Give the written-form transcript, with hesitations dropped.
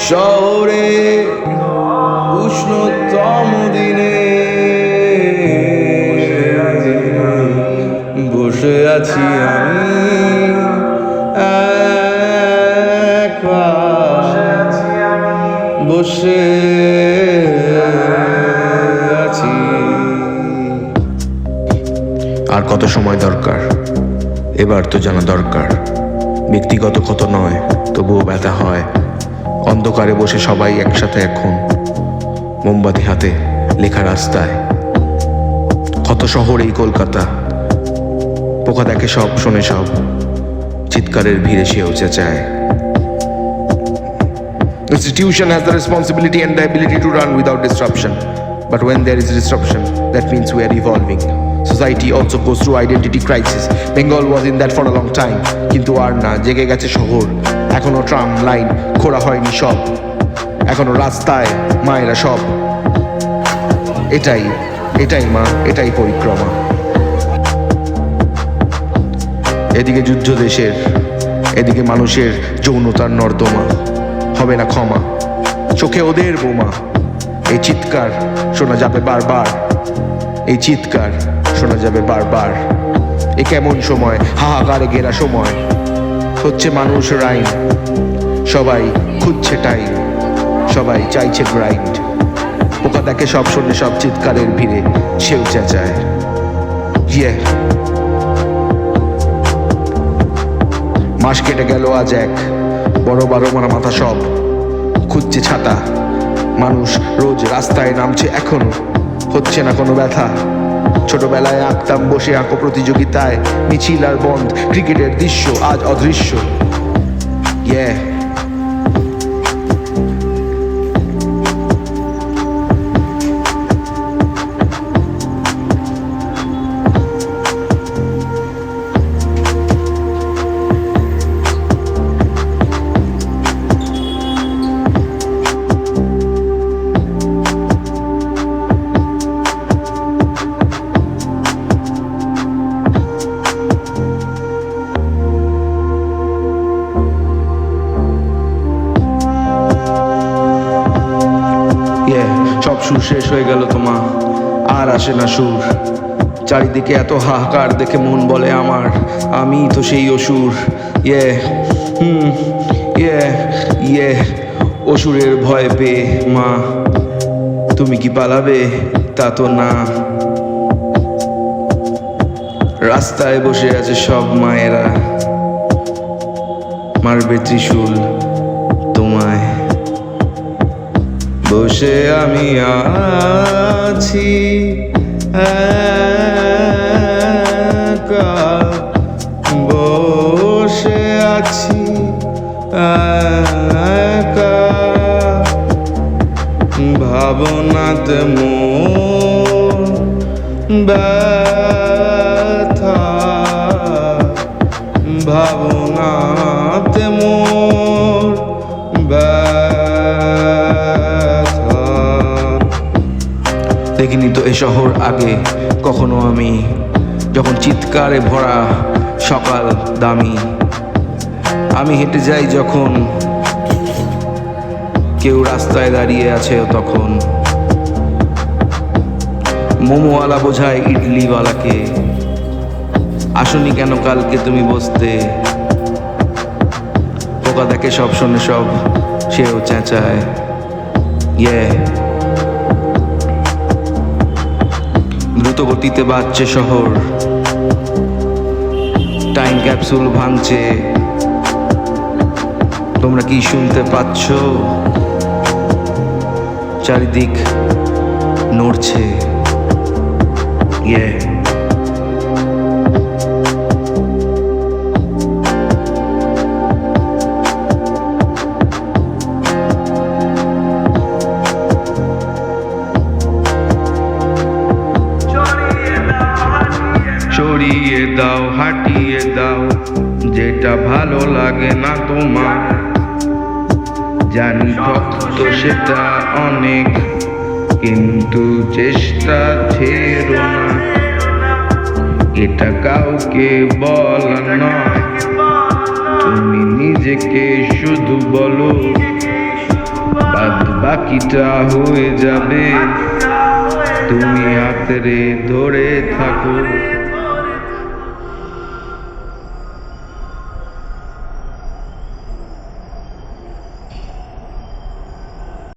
শহরে উষ্ণতম দিনে বসে আছি আমি একা, বসে আছি। আর কত সময় দরকার, এবার তো জানা দরকার। ব্যক্তিগত ক্ষত নয়, তবুও ব্যথা হয়। অন্ধকারে বসে সবাই একসাথে এখন, মোমবাতি হাতে লেখা রাস্তায়। কত শহর এই কলকাতা, পোকা দেখে সব, শোনে সব, চিৎকারের ভিড়ে সেও চেঁচায়। Institution has the responsibility and the ability to run without disruption. But when there is disruption, that means we are evolving. Society also goes through identity crisis. Bengal was in that for a long time. কিন্তু আর না, জেগে গেছে শহর। এখনো tram line খোলা হয়নি সব, এখনো রাস্তায় মায়েরা সব। এটাই মা, এটাই পরিক্রমা। এদিকে যুদ্ধ দেশের, এদিকে মানুষের যৌনতার নর্দমা। হবে না ক্ষমা, চোখে ওদের বোমা। এই চিৎকার শোনা যাবে বারবার, এই চিৎকার শোনা যাবে বারবার। এ কেমন সময়, হাহাকারে ঘেরা সময়। হচ্ছে মানুষ রাইন, সবাই খুঁজছে টাইম, সবাই চাইছে গ্রাইন্ড। পোকা দেখে সব, শোনে সব, চিৎকারের ভিড়ে সেও চেঁচায়। মাস কেটে গেল আজ এক, বড় মারা মাথা সব খুঁজছে ছাতা। মানুষ রোজ রাস্তায় নামছে, এখনো হচ্ছে না কোনো ব্যথা। ছোটবেলায় আঁকতাম বসে আঁকো প্রতিযোগিতায়, মিছিল আর বন্ধ, ক্রিকেটের দৃশ্য আজ অদৃশ্য। সব সুর শেষ হয়ে গেল তোমার, আর আসে না সুর। চারিদিকে এত হাহাকার দেখে মন বলে আমার, আমি তো সেই অসুর। অসুরের ভয় পেয়ে মা তুমি কি পালাবে? তা তো না। রাস্তায় বসে আছে সব মায়েরা, মারবে ত্রিশূল তোমায়। বসে আমি আছি একা, বসে আছি একা। ভাবনাতে মোর ব্যথা, ভাবনাতে মোর ব্যথা। দেখিনি তো এ শহর আগে কখনো আমি, যখন চিৎকারে ভরা সকাল দামি। আমি হেঁটে যাই যখন, কেউ রাস্তায় দাঁড়িয়ে আছে তখন। মোমোওয়ালা বোঝায় ইডলিওয়ালাকে, আসনি কেন কালকে তুমি বসতে। পোকা দেখে সব, শোনে সব, সেও চেঁচায়। দ্রুত গতিতে বাজছে শহর, টাইম ক্যাপসুল ভাঙছে। তোমরা কি শুনতে পাচ্ছ? চারিদিক নড়ছে। সরিয়ে দাও, হাটিয়ে দাও যেটা ভালো লাগে না তোমার। জানি ভক্ত সেটা অনেক, কিন্তু চেষ্টা চেষ্টা ছেড়ো না, এটা কাউকে বলা নয়, তুমি নিজেকে শুধু বলো, বাদ বাকিটা হয়ে যাবে, তুমি আঁকড়ে ধরে থাকো।